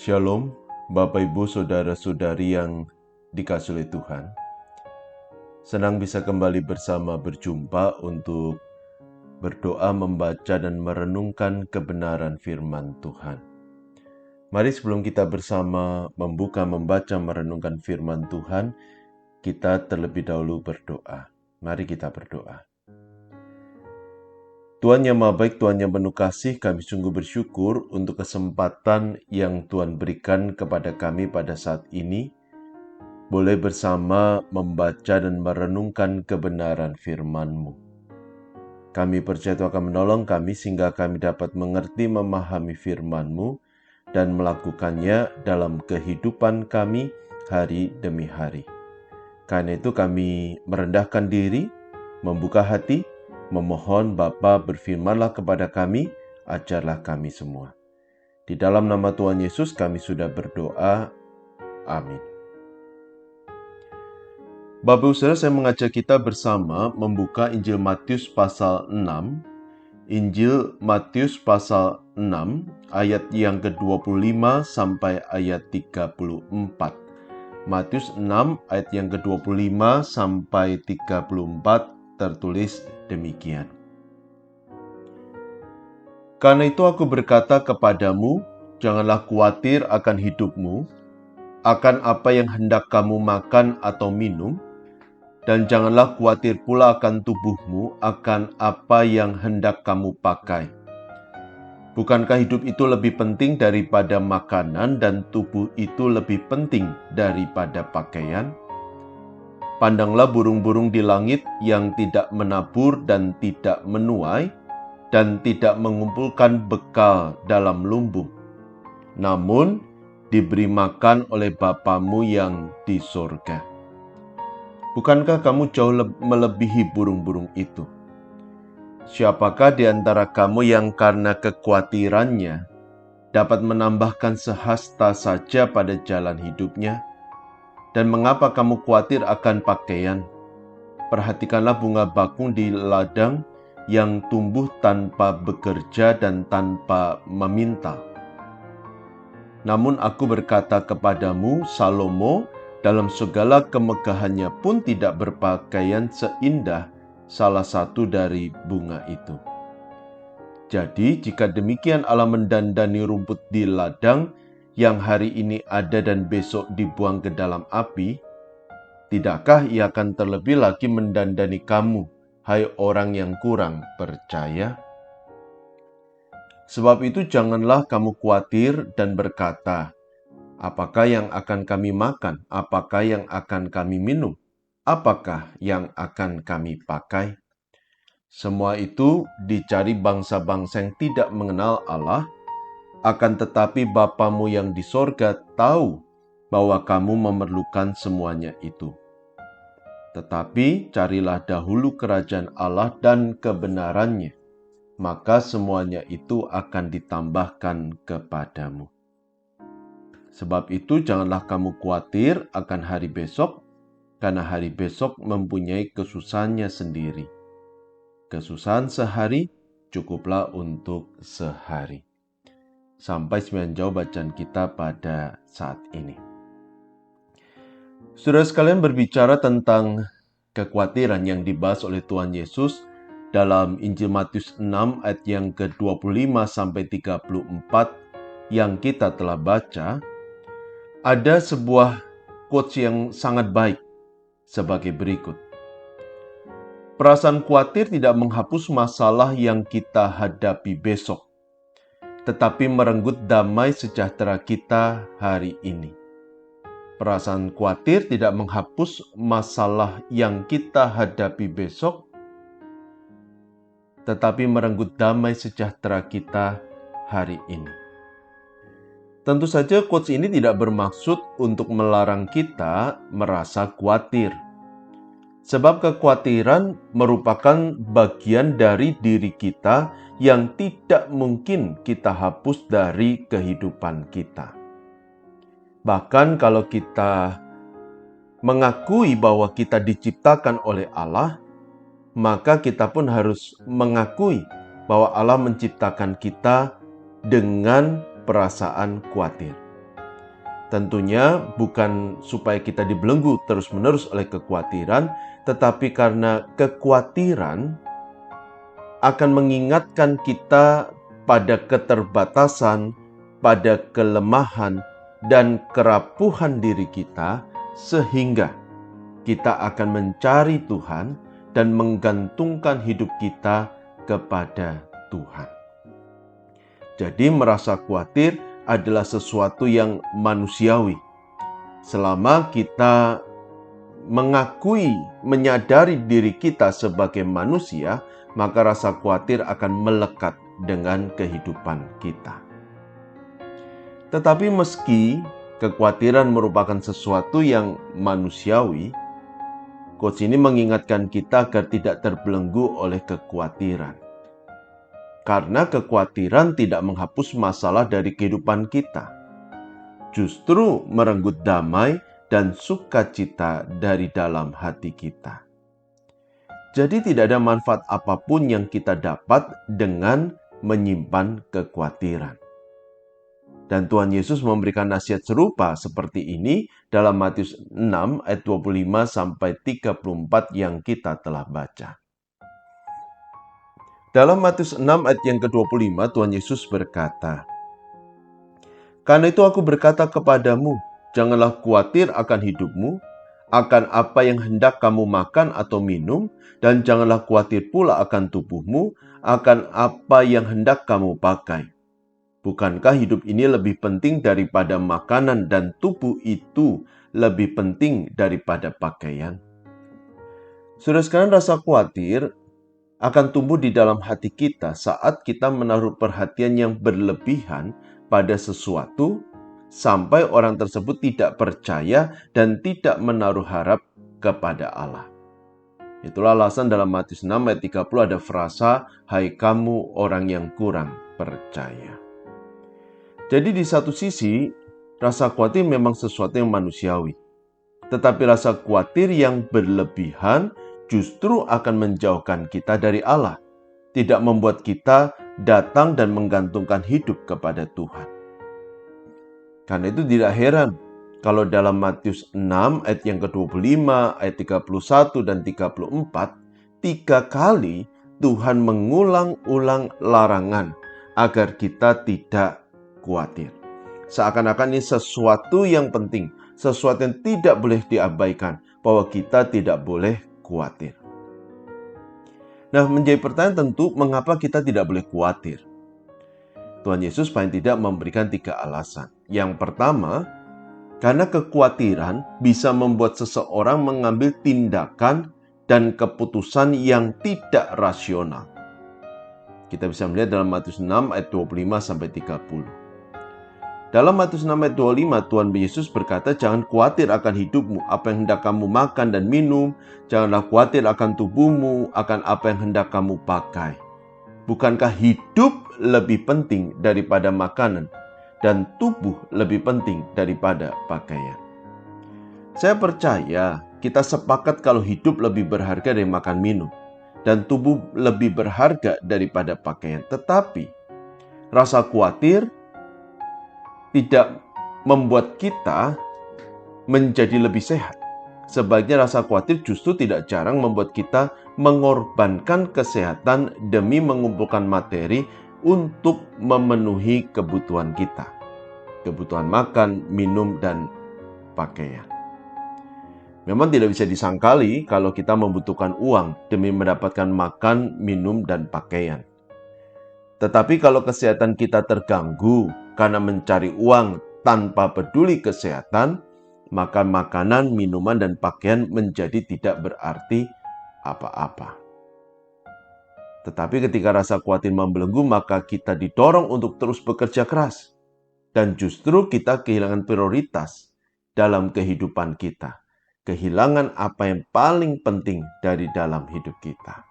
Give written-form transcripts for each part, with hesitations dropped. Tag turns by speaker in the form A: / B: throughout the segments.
A: Shalom, Bapak Ibu Saudara-saudari yang dikasihi oleh Tuhan. Senang bisa kembali bersama berjumpa untuk berdoa, membaca, dan merenungkan kebenaran firman Tuhan. Mari sebelum kita bersama membuka, membaca, merenungkan firman Tuhan, kita terlebih dahulu berdoa. Mari kita berdoa. Tuhan yang Maha Baik, Tuhan yang penuh kasih, kami sungguh bersyukur untuk kesempatan yang Tuhan berikan kepada kami pada saat ini, boleh bersama membaca dan merenungkan kebenaran firman-Mu. Kami percaya Tuhan akan menolong kami sehingga kami dapat mengerti, memahami firman-Mu, dan melakukannya dalam kehidupan kami hari demi hari. Karena itu kami merendahkan diri, membuka hati, memohon Bapa berfirmanlah kepada kami, ajarlah kami semua. Di dalam nama Tuhan Yesus kami sudah berdoa. Amin. Bapak Ibu Saudara, saya mengajak kita bersama membuka Injil Matius pasal 6. Injil Matius pasal 6 ayat yang ke-25 sampai ayat 34. Matius 6 ayat yang ke-25 sampai 34 tertulis demikian. Karena itu aku berkata kepadamu, janganlah khawatir akan hidupmu, akan apa yang hendak kamu makan atau minum, dan janganlah khawatir pula akan tubuhmu, akan apa yang hendak kamu pakai. Bukankah hidup itu lebih penting daripada makanan dan tubuh itu lebih penting daripada pakaian? Pandanglah burung-burung di langit yang tidak menabur dan tidak menuai dan tidak mengumpulkan bekal dalam lumbung. Namun diberi makan oleh Bapamu yang di sorga. Bukankah kamu jauh melebihi burung-burung itu? Siapakah di antara kamu yang karena kekhawatirannya dapat menambahkan sehasta saja pada jalan hidupnya? Dan mengapa kamu khawatir akan pakaian? Perhatikanlah bunga bakung di ladang yang tumbuh tanpa bekerja dan tanpa meminta. Namun aku berkata kepadamu, Salomo dalam segala kemegahannya pun tidak berpakaian seindah salah satu dari bunga itu. Jadi jika demikian Allah mendandani rumput di ladang yang hari ini ada dan besok dibuang ke dalam api, tidakkah Ia akan terlebih lagi mendandani kamu, hai orang yang kurang percaya? Sebab itu janganlah kamu khawatir dan berkata, apakah yang akan kami makan? Apakah yang akan kami minum? Apakah yang akan kami pakai? Semua itu dicari bangsa-bangsa yang tidak mengenal Allah, akan tetapi Bapamu yang di sorga tahu bahwa kamu memerlukan semuanya itu. Tetapi carilah dahulu kerajaan Allah dan kebenarannya, maka semuanya itu akan ditambahkan kepadamu. Sebab itu janganlah kamu khawatir akan hari besok, karena hari besok mempunyai kesusahannya sendiri. Kesusahan sehari cukuplah untuk sehari. Sampai sekian jauh bacaan kita pada saat ini. Saudara sekalian, berbicara tentang kekhawatiran yang dibahas oleh Tuhan Yesus dalam Injil Matius 6 ayat yang ke-25 sampai 34 yang kita telah baca, ada sebuah quotes yang sangat baik sebagai berikut. Perasaan khawatir tidak menghapus masalah yang kita hadapi besok, tetapi merenggut damai sejahtera kita hari ini. Perasaan khawatir tidak menghapus masalah yang kita hadapi besok, tetapi merenggut damai sejahtera kita hari ini. Tentu saja quotes ini tidak bermaksud untuk melarang kita merasa khawatir. Sebab kekhawatiran merupakan bagian dari diri kita yang tidak mungkin kita hapus dari kehidupan kita. Bahkan kalau kita mengakui bahwa kita diciptakan oleh Allah, maka kita pun harus mengakui bahwa Allah menciptakan kita dengan perasaan khawatir. Tentunya bukan supaya kita dibelenggu terus-menerus oleh kekhawatiran, tetapi karena kekhawatiran akan mengingatkan kita pada keterbatasan, pada kelemahan, dan kerapuhan diri kita, sehingga kita akan mencari Tuhan dan menggantungkan hidup kita kepada Tuhan. Jadi merasa khawatir adalah sesuatu yang manusiawi. Selama kita menyadari diri kita sebagai manusia, maka rasa khawatir akan melekat dengan kehidupan kita. Tetapi meski kekhawatiran merupakan sesuatu yang manusiawi, quotes ini mengingatkan kita agar tidak terbelenggu oleh kekhawatiran. Karena kekhawatiran tidak menghapus masalah dari kehidupan kita. Justru merenggut damai dan sukacita dari dalam hati kita. Jadi tidak ada manfaat apapun yang kita dapat dengan menyimpan kekhawatiran. Dan Tuhan Yesus memberikan nasihat serupa seperti ini dalam Matius 6 ayat 25-34 yang kita telah baca. Dalam Matius 6 ayat yang ke-25, Tuhan Yesus berkata, "Karena itu aku berkata kepadamu, janganlah khawatir akan hidupmu, akan apa yang hendak kamu makan atau minum, dan janganlah khawatir pula akan tubuhmu, akan apa yang hendak kamu pakai. Bukankah hidup ini lebih penting daripada makanan dan tubuh itu lebih penting daripada pakaian?" Saudara sekalian, rasa khawatir akan tumbuh di dalam hati kita saat kita menaruh perhatian yang berlebihan pada sesuatu sampai orang tersebut tidak percaya dan tidak menaruh harap kepada Allah. Itulah alasan dalam Matius 6 ayat 30 ada frasa, "Hai kamu orang yang kurang percaya." Jadi di satu sisi, rasa khawatir memang sesuatu yang manusiawi. Tetapi rasa khawatir yang berlebihan justru akan menjauhkan kita dari Allah, tidak membuat kita datang dan menggantungkan hidup kepada Tuhan. Karena itu tidak heran kalau dalam Matius 6 ayat yang ke-25, ayat 31 dan 34, 3 kali Tuhan mengulang-ulang larangan agar kita tidak khawatir. Seakan-akan ini sesuatu yang penting, sesuatu yang tidak boleh diabaikan, bahwa kita tidak boleh khawatir. Nah, menjadi pertanyaan tentu, mengapa kita tidak boleh khawatir? Tuhan Yesus paling tidak memberikan 3 alasan. Yang pertama, karena kekhawatiran bisa membuat seseorang mengambil tindakan dan keputusan yang tidak rasional. Kita bisa melihat dalam Matius 6 ayat 25-30. Dalam Matius 6 ayat 25, Tuhan Yesus berkata, "Jangan khawatir akan hidupmu, apa yang hendak kamu makan dan minum. Janganlah khawatir akan tubuhmu, akan apa yang hendak kamu pakai. Bukankah hidup lebih penting daripada makanan, dan tubuh lebih penting daripada pakaian?" Saya percaya kita sepakat kalau hidup lebih berharga dari makan minum, dan tubuh lebih berharga daripada pakaian. Tetapi rasa khawatir tidak membuat kita menjadi lebih sehat. Sebaliknya rasa khawatir justru tidak jarang membuat kita mengorbankan kesehatan demi mengumpulkan materi untuk memenuhi kebutuhan kita. Kebutuhan makan, minum, dan pakaian. Memang tidak bisa disangkali kalau kita membutuhkan uang demi mendapatkan makan, minum, dan pakaian. Tetapi kalau kesehatan kita terganggu karena mencari uang tanpa peduli kesehatan, maka makanan, minuman, dan pakaian menjadi tidak berarti apa-apa. Tetapi ketika rasa khawatir membelenggu, maka kita didorong untuk terus bekerja keras. Dan justru kita kehilangan prioritas dalam kehidupan kita. Kehilangan apa yang paling penting dari dalam hidup kita.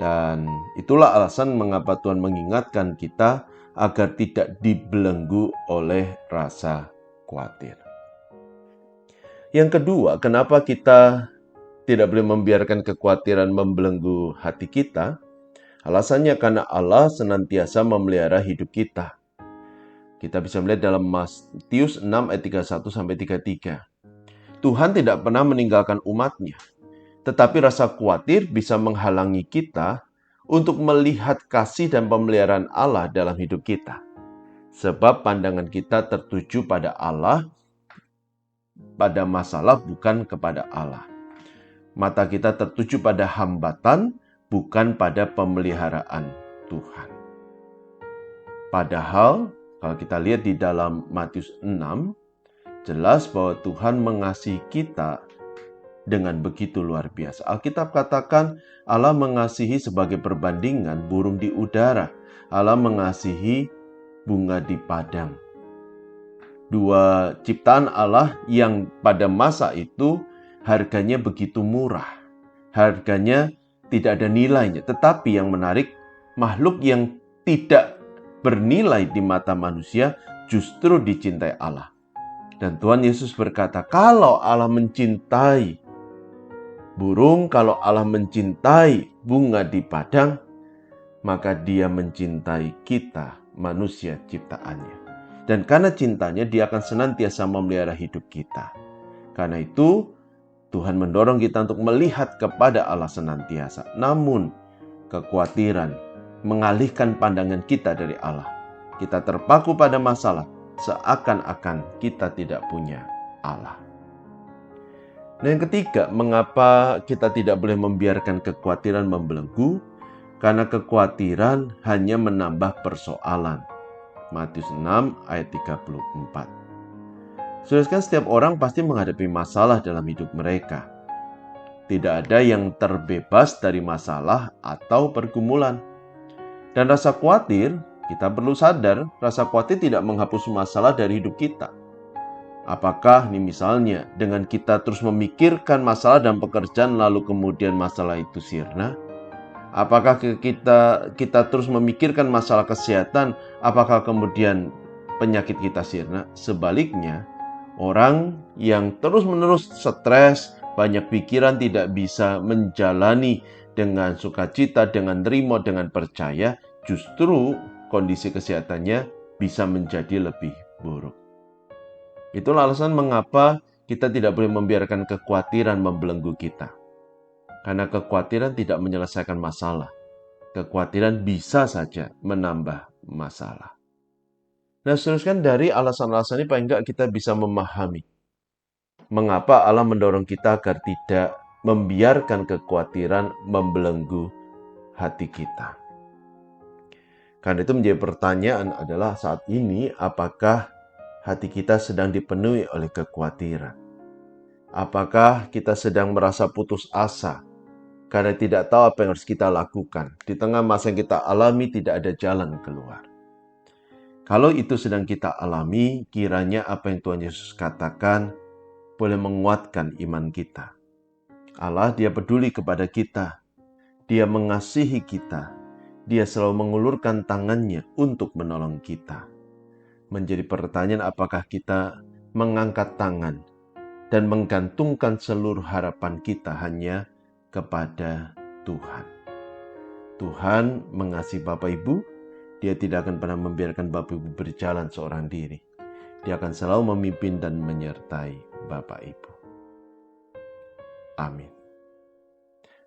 A: Dan itulah alasan mengapa Tuhan mengingatkan kita agar tidak dibelenggu oleh rasa khawatir. Yang kedua, kenapa kita tidak boleh membiarkan kekhawatiran membelenggu hati kita? Alasannya karena Allah senantiasa memelihara hidup kita. Kita bisa melihat dalam Matius 6 ayat 31-33. Tuhan tidak pernah meninggalkan umat-Nya, tetapi rasa khawatir bisa menghalangi kita untuk melihat kasih dan pemeliharaan Allah dalam hidup kita. Sebab pandangan kita tertuju pada Allah, pada masalah bukan kepada Allah. Mata kita tertuju pada hambatan, bukan pada pemeliharaan Tuhan. Padahal, kalau kita lihat di dalam Matius 6, jelas bahwa Tuhan mengasihi kita dengan begitu luar biasa. Alkitab katakan Allah mengasihi sebagai perbandingan burung di udara. Allah mengasihi bunga di padang. Dua ciptaan Allah yang pada masa itu harganya begitu murah. Harganya tidak ada nilainya. Tetapi yang menarik, makhluk yang tidak bernilai di mata manusia justru dicintai Allah. Dan Tuhan Yesus berkata, kalau Allah mencintai burung, kalau Allah mencintai bunga di padang, maka Dia mencintai kita, manusia ciptaannya. Dan karena cintanya, Dia akan senantiasa memelihara hidup kita. Karena itu, Tuhan mendorong kita untuk melihat kepada Allah senantiasa. Namun, kekhawatiran mengalihkan pandangan kita dari Allah. Kita terpaku pada masalah, seakan-akan kita tidak punya Allah. Nah, yang ketiga, mengapa kita tidak boleh membiarkan kekhawatiran membelenggu? Karena kekhawatiran hanya menambah persoalan. Matius 6 ayat 34. Saudara, setiap orang pasti menghadapi masalah dalam hidup mereka. Tidak ada yang terbebas dari masalah atau pergumulan. Dan rasa khawatir, kita perlu sadar, rasa khawatir tidak menghapus masalah dari hidup kita. Apakah ini misalnya dengan kita terus memikirkan masalah dan pekerjaan lalu kemudian masalah itu sirna? Apakah kita terus memikirkan masalah kesehatan, apakah kemudian penyakit kita sirna? Sebaliknya, orang yang terus-menerus stres, banyak pikiran, tidak bisa menjalani dengan sukacita, dengan rimo, dengan percaya, justru kondisi kesehatannya bisa menjadi lebih buruk. Itulah alasan mengapa kita tidak boleh membiarkan kekhawatiran membelenggu kita. Karena kekhawatiran tidak menyelesaikan masalah. Kekhawatiran bisa saja menambah masalah. Nah, seterusnya dari alasan-alasan ini paling enggak kita bisa memahami mengapa Allah mendorong kita agar tidak membiarkan kekhawatiran membelenggu hati kita. Karena itu menjadi pertanyaan adalah saat ini apakah hati kita sedang dipenuhi oleh kekhawatiran? Apakah kita sedang merasa putus asa karena tidak tahu apa yang harus kita lakukan? Di tengah masa yang kita alami tidak ada jalan keluar. Kalau itu sedang kita alami, kiranya apa yang Tuhan Yesus katakan boleh menguatkan iman kita. Allah, Dia peduli kepada kita. Dia mengasihi kita. Dia selalu mengulurkan tangannya untuk menolong kita. Menjadi pertanyaan apakah kita mengangkat tangan dan menggantungkan seluruh harapan kita hanya kepada Tuhan. Tuhan mengasihi Bapak Ibu. Dia tidak akan pernah membiarkan Bapak Ibu berjalan seorang diri. Dia akan selalu memimpin dan menyertai Bapak Ibu. Amin.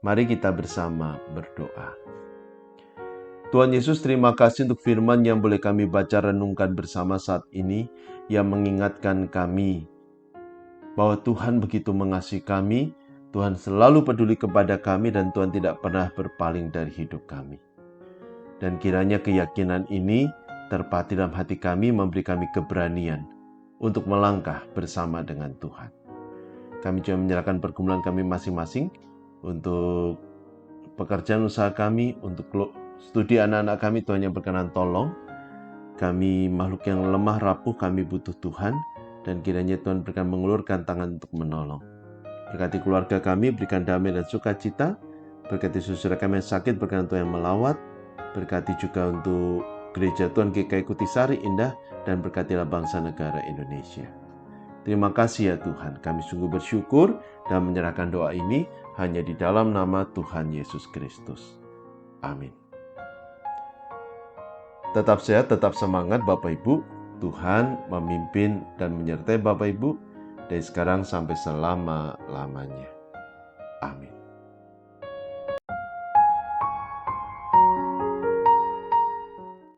A: Mari kita bersama berdoa. Tuhan Yesus, terima kasih untuk firman yang boleh kami baca renungkan bersama saat ini, yang mengingatkan kami bahwa Tuhan begitu mengasihi kami, Tuhan selalu peduli kepada kami, dan Tuhan tidak pernah berpaling dari hidup kami. Dan kiranya keyakinan ini terpatri dalam hati kami, memberi kami keberanian untuk melangkah bersama dengan Tuhan. Kami juga menyerahkan pergumulan kami masing-masing, untuk pekerjaan usaha kami, untuk studi anak-anak kami, Tuhan yang berkenan tolong. Kami makhluk yang lemah rapuh, kami butuh Tuhan, dan kiranya Tuhan berikan mengulurkan tangan untuk menolong. Berkati keluarga kami, berikan damai dan sukacita. Berkati saudara kami yang sakit, berkenan Tuhan yang melawat. Berkati juga untuk gereja Tuhan GKI Kutisari Indah, dan berkatilah bangsa negara Indonesia. Terima kasih ya Tuhan, kami sungguh bersyukur dan menyerahkan doa ini hanya di dalam nama Tuhan Yesus Kristus. Amin. Tetap sehat, tetap semangat Bapak Ibu. Tuhan memimpin dan menyertai Bapak Ibu dari sekarang sampai selama-lamanya. Amin.